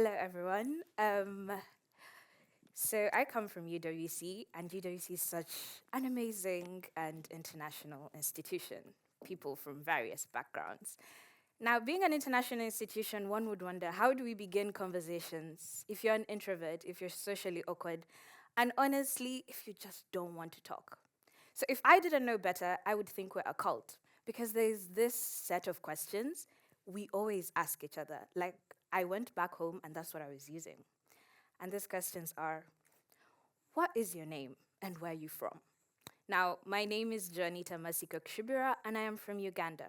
Hello, everyone. So I come from UWC, and UWC is such an amazing and international institution, people from various backgrounds. Now, being an international institution, one would wonder, how do we begin conversations if you're an introvert, if you're socially awkward, and honestly, if you just don't want to talk? So if I didn't know better, I would think we're a cult, because there's this set of questions we always ask each other. Like, I went back home, and that's what I was using. And these questions are: what is your name and where are you from? Now, my name is Janita Kokushubira, and I am from Uganda.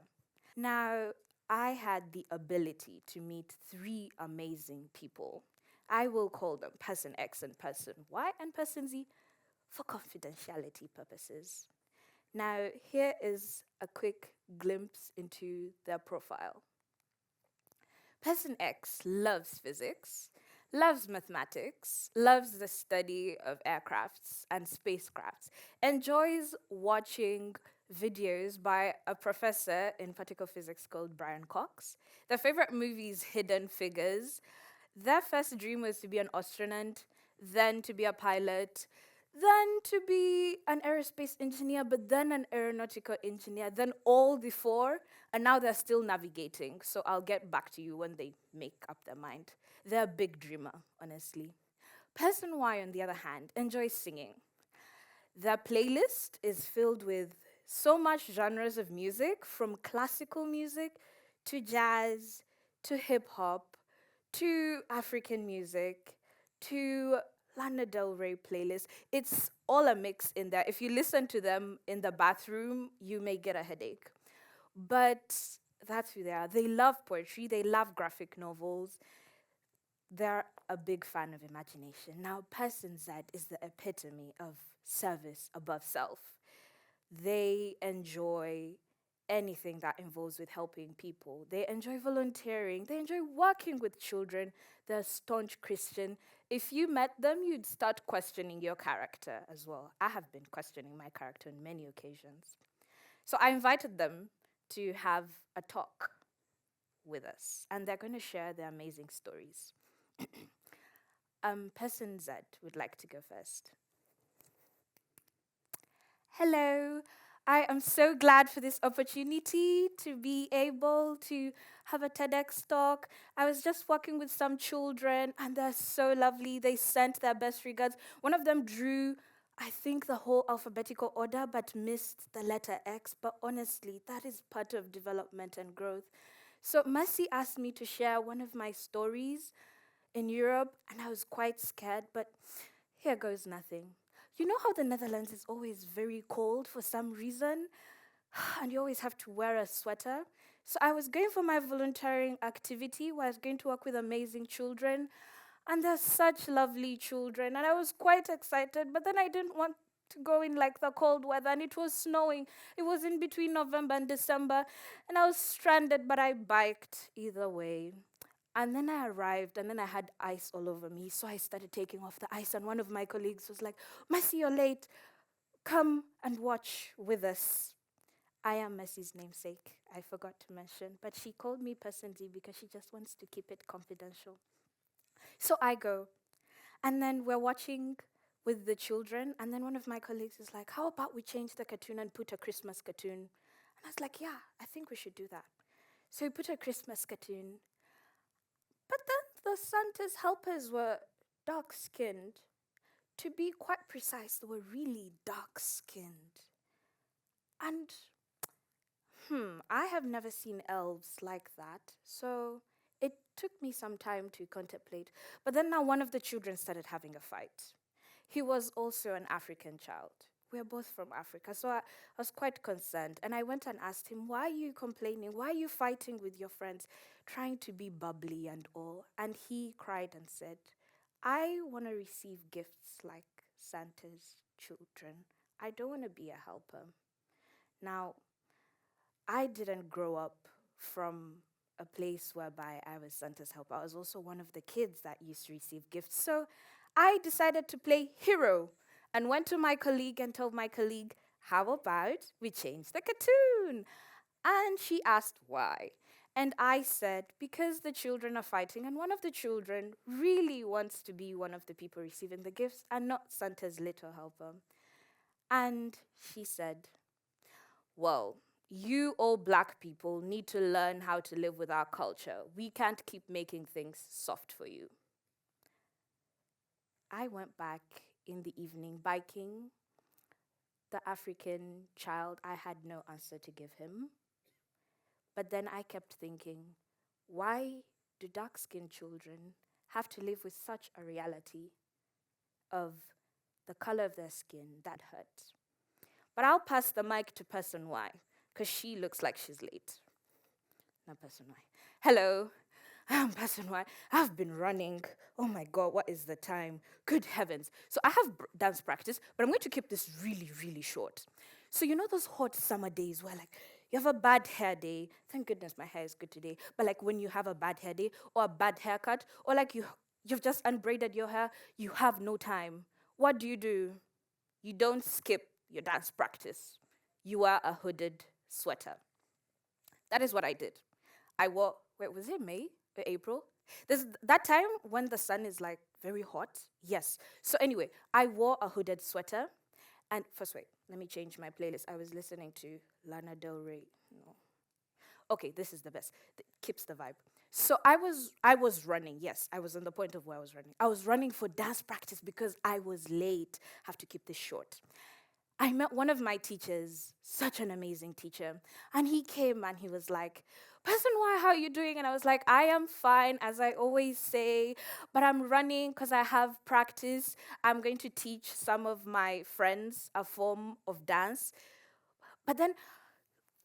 Now, I had the ability to meet three amazing people. I will call them person X and person Y and person Z for confidentiality purposes. Now, here is a quick glimpse into their profile. Person X loves physics, loves mathematics, loves the study of aircrafts and spacecrafts, enjoys watching videos by a professor in particle physics called Brian Cox. Their favorite movie is Hidden Figures. Their first dream was to be an astronaut, then to be a pilot, then to be an aerospace engineer, but then an aeronautical engineer, then all the four, and now they're still navigating. So I'll get back to you when they make up their mind. They're a big dreamer, honestly. Person Y, on the other hand, enjoys singing. Their playlist is filled with so much genres of music, from classical music to jazz to hip hop to African music to Lana Del Rey playlist. It's all a mix in there. If you listen to them in the bathroom, you may get a headache. But that's who they are. They love poetry, they love graphic novels, they're a big fan of imagination. Now, Person Z is the epitome of service above self. They enjoy anything that involves with helping people. They enjoy volunteering. They enjoy working with children. They're a staunch Christian. If you met them, you'd start questioning your character as well. I have been questioning my character on many occasions. So I invited them to have a talk with us, and they're going to share their amazing stories. Person Z would like to go first. Hello. I am so glad for this opportunity to be able to have a TEDx talk. I was just working with some children, and they're so lovely. They sent their best regards. One of them drew, I think, the whole alphabetical order, but missed the letter X. But honestly, that is part of development and growth. So Mercy asked me to share one of my stories in Europe, and I was quite scared, but here goes nothing. You know how the Netherlands is always very cold for some reason, and you always have to wear a sweater? So I was going for my volunteering activity where I was going to work with amazing children, and they're such lovely children, and I was quite excited, but then I didn't want to go in like the cold weather, and it was snowing. It was in between November and December, and I was stranded, but I biked either way. And then I arrived, and then I had ice all over me. So I started taking off the ice, and one of my colleagues was like, Messi, you're late. Come and watch with us. I am Messi's namesake. I forgot to mention. But she called me Person Z because she just wants to keep it confidential. So I go. And then we're watching with the children. And then one of my colleagues is like, how about we change the cartoon and put a Christmas cartoon? And I was like, yeah, I think we should do that. So we put a Christmas cartoon. But then the Santa's helpers were dark skinned. To be quite precise, they were really dark skinned. And, I have never seen elves like that. So it took me some time to contemplate. But then now one of the children started having a fight. He was also an African child. We're both from Africa, so I was quite concerned. And I went and asked him, why are you complaining? Why are you fighting with your friends, trying to be bubbly and all? And he cried and said, I want to receive gifts like Santa's children. I don't want to be a helper. Now, I didn't grow up from a place whereby I was Santa's helper. I was also one of the kids that used to receive gifts. So I decided to play hero and went to my colleague and told my colleague, how about we change the cartoon? And she asked why. And I said, because the children are fighting, and one of the children really wants to be one of the people receiving the gifts and not Santa's little helper. And she said, well, you all black people need to learn how to live with our culture. We can't keep making things soft for you. I went back in the evening biking. The African child, I had no answer to give him. But then I kept thinking, why do dark skinned children have to live with such a reality of the color of their skin that hurts? But I'll pass the mic to person Y, because she looks like she's late. Not person Y. Hello, I'm person Y. I've been running. Oh my God, what is the time? Good heavens. So I have dance practice, but I'm going to keep this really, really short. So you know those hot summer days where like you have a bad hair day. Thank goodness my hair is good today. But like when you have a bad hair day or a bad haircut or like you've just unbraided your hair, you have no time. What do? You don't skip your dance practice. You wear a hooded sweater. That is what I did. I wore, wait, was it May or April? There's that time when the sun is like very hot. Yes. So anyway, I wore a hooded sweater. And first, wait, let me change my playlist. I was listening to Lana Del Rey. No. Okay, this is the best. It keeps the vibe. So I was running. Yes, I was on the point of where I was running. I was running for dance practice because I was late. Have to keep this short. I met one of my teachers, such an amazing teacher, and he came and he was like, Person Y, how are you doing? And I was like, I am fine, as I always say, but I'm running because I have practice. I'm going to teach some of my friends a form of dance. But then,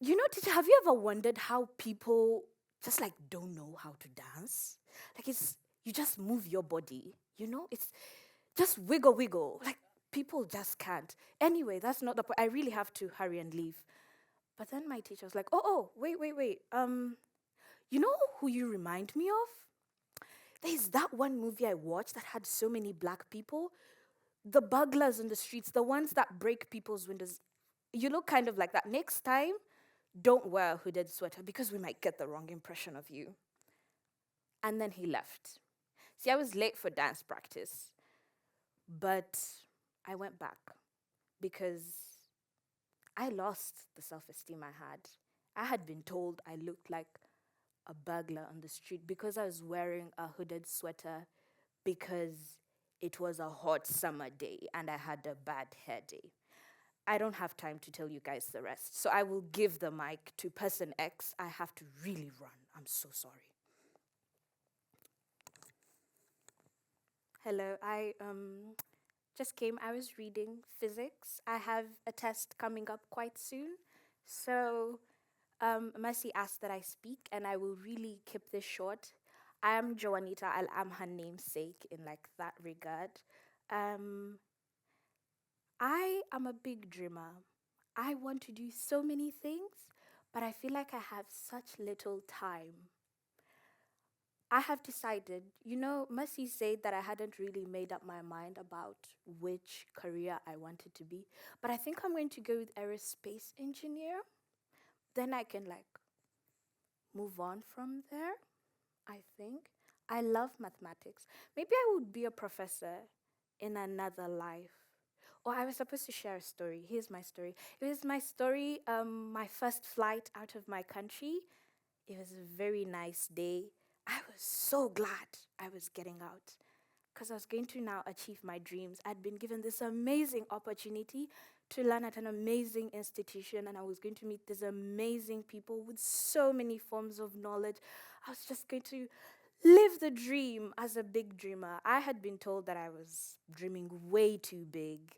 teacher, have you ever wondered how people just like don't know how to dance? Like you just move your body, it's just wiggle, wiggle. Like people just can't. Anyway, that's not the point. I really have to hurry and leave. But then my teacher was like, wait. You know who you remind me of? There's that one movie I watched that had so many black people. The burglars in the streets, the ones that break people's windows. You look kind of like that. Next time, don't wear a hooded sweater because we might get the wrong impression of you. And then he left. See, I was late for dance practice, but I went back because I lost the self esteem I had. I had been told I looked like a burglar on the street because I was wearing a hooded sweater because it was a hot summer day and I had a bad hair day. I don't have time to tell you guys the rest. So I will give the mic to person X. I have to really run. I'm so sorry. Hello, I just came. I was reading physics. I have a test coming up quite soon. So Mercy asked that I speak, and I will really keep this short. I am Joanita. I am her namesake in like that regard. I am a big dreamer. I want to do so many things, but I feel like I have such little time. I have decided, Mercy said that I hadn't really made up my mind about which career I wanted to be, but I think I'm going to go with aerospace engineer. Then I can like move on from there, I think. I love mathematics. Maybe I would be a professor in another life. Oh, I was supposed to share a story. Here's my story. It was my story, my first flight out of my country. It was a very nice day. I was so glad I was getting out because I was going to now achieve my dreams. I'd been given this amazing opportunity to learn at an amazing institution, and I was going to meet these amazing people with so many forms of knowledge. I was just going to live the dream as a big dreamer. I had been told that I was dreaming way too big,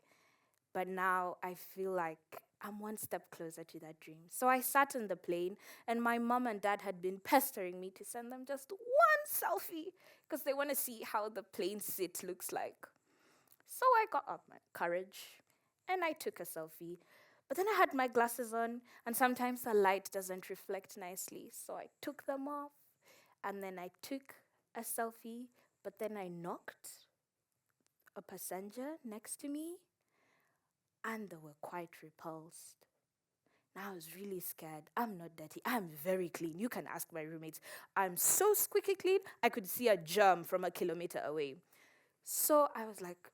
but now I feel like I'm one step closer to that dream. So I sat in the plane, and my mom and dad had been pestering me to send them just one selfie because they want to see how the plane seat looks like. So I got up my courage and I took a selfie. But then I had my glasses on, and sometimes the light doesn't reflect nicely. So I took them off, and then I took a selfie, but then I knocked a passenger next to me, and they were quite repulsed. Now I was really scared. I'm not dirty. I'm very clean. You can ask my roommates. I'm so squeaky clean, I could see a germ from a kilometer away. So I was like,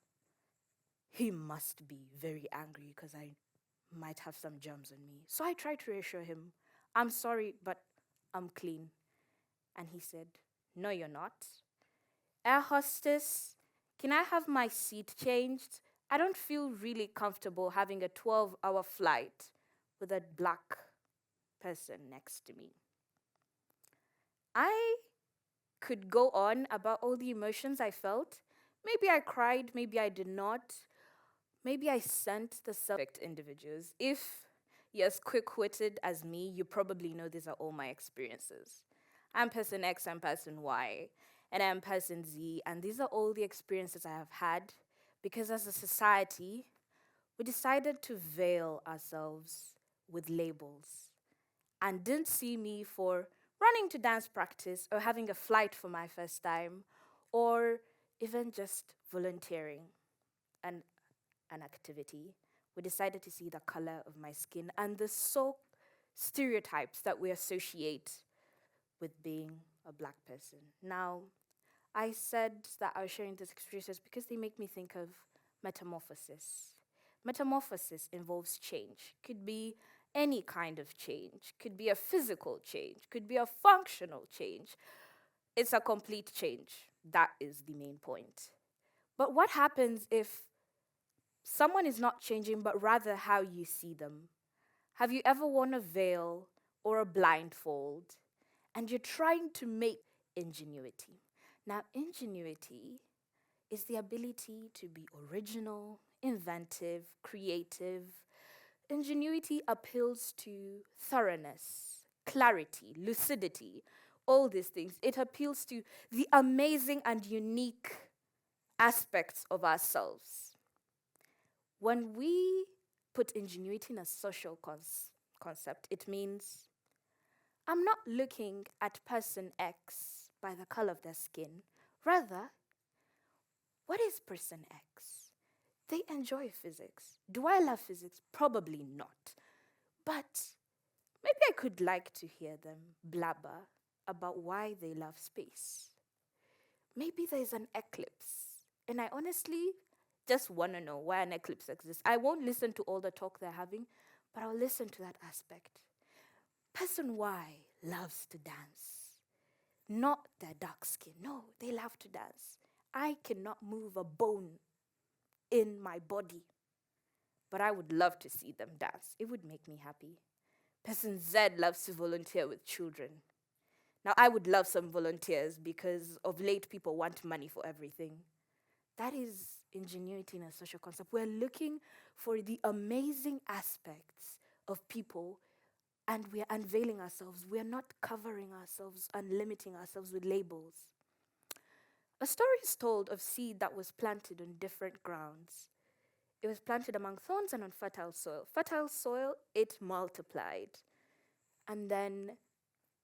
he must be very angry because I might have some germs on me. So I tried to reassure him, I'm sorry, but I'm clean. And he said, no, you're not. Air hostess, can I have my seat changed? I don't feel really comfortable having a 12-hour flight with a black person next to me. I could go on about all the emotions I felt. Maybe I cried, maybe I did not. Maybe I sent the subject individuals. If you're as quick-witted as me, you probably know these are all my experiences. I'm person X, I'm person Y, and I'm person Z, and these are all the experiences I have had because as a society, we decided to veil ourselves with labels and didn't see me for running to dance practice or having a flight for my first time or even just volunteering and an activity. We decided to see the color of my skin and the stereotypes that we associate with being a black person. Now, I said that I was sharing these experiences because they make me think of metamorphosis. Metamorphosis involves change. Could be any kind of change. Could be a physical change. Could be a functional change. It's a complete change. That is the main point. But what happens if someone is not changing, but rather how you see them? Have you ever worn a veil or a blindfold and you're trying to make ingenuity? Now, ingenuity is the ability to be original, inventive, creative. Ingenuity appeals to thoroughness, clarity, lucidity, all these things. It appeals to the amazing and unique aspects of ourselves. When we put ingenuity in a social concept, it means I'm not looking at person X by the color of their skin. Rather, what is person X? They enjoy physics. Do I love physics? Probably not. But maybe I could like to hear them blabber about why they love space. Maybe there's an eclipse, and I honestly just want to know why an eclipse exists. I won't listen to all the talk they're having, but I'll listen to that aspect. Person Y loves to dance. Not their dark skin. No, they love to dance. I cannot move a bone in my body, but I would love to see them dance. It would make me happy. Person Z loves to volunteer with children. Now, I would love some volunteers because of late people want money for everything. That is ingenuity in a social concept. We're looking for the amazing aspects of people and we're unveiling ourselves. We're not covering ourselves and limiting ourselves with labels. A story is told of seed that was planted on different grounds. It was planted among thorns and on fertile soil. Fertile soil, it multiplied. And then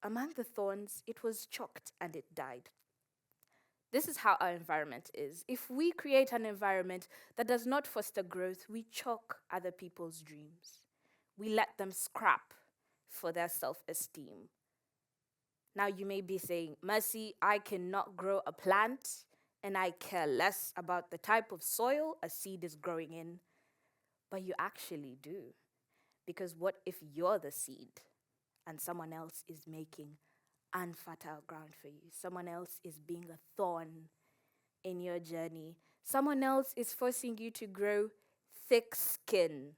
among the thorns, it was choked and it died. This is how our environment is. If we create an environment that does not foster growth, we choke other people's dreams. We let them scrap for their self-esteem. Now you may be saying, Mercy, I cannot grow a plant and I care less about the type of soil a seed is growing in. But you actually do. Because what if you're the seed and someone else is making unfertile ground for you? Someone else is being a thorn in your journey. Someone else is forcing you to grow thick skin.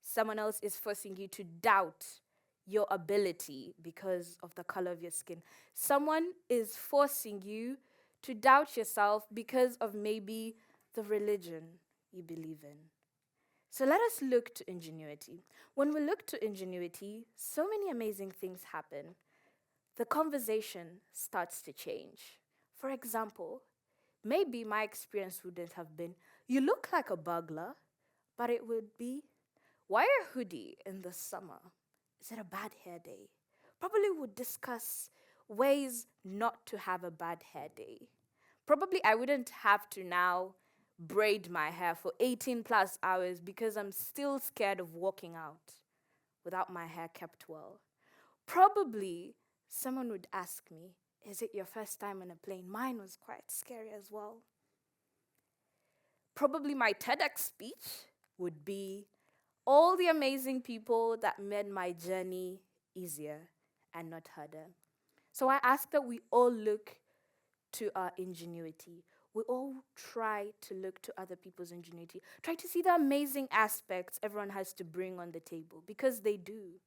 Someone else is forcing you to doubt your ability because of the color of your skin. Someone is forcing you to doubt yourself because of maybe the religion you believe in. So let us look to ingenuity. When we look to ingenuity, so many amazing things happen. The conversation starts to change. For example, maybe my experience wouldn't have been, you look like a burglar, but it would be, why a hoodie in the summer? Is it a bad hair day? Probably would discuss ways not to have a bad hair day. Probably I wouldn't have to now braid my hair for 18 plus hours because I'm still scared of walking out without my hair kept well. Probably someone would ask me, is it your first time on a plane? Mine was quite scary as well. Probably my TEDx speech would be all the amazing people that made my journey easier and not harder. So I ask that we all look to our ingenuity. We all try to look to other people's ingenuity. Try to see the amazing aspects everyone has to bring on the table, because they do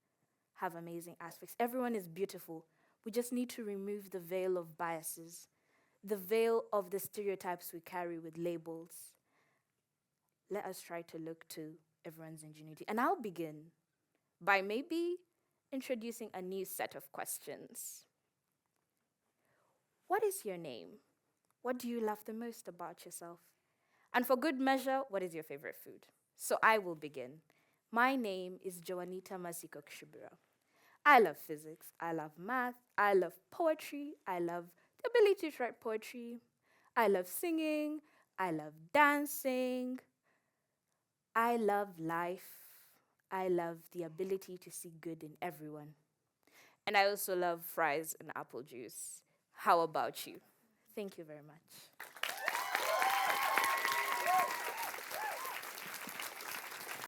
have amazing aspects. Everyone is beautiful. We just need to remove the veil of biases, the veil of the stereotypes we carry with labels. Let us try to look to everyone's ingenuity. And I'll begin by maybe introducing a new set of questions. What is your name? What do you love the most about yourself? And for good measure, what is your favorite food? So I will begin. My name is Joanita Kokushubira. I love physics, I love math, I love poetry, I love the ability to write poetry, I love singing, I love dancing, I love life, I love the ability to see good in everyone. And I also love fries and apple juice. How about you? Thank you very much.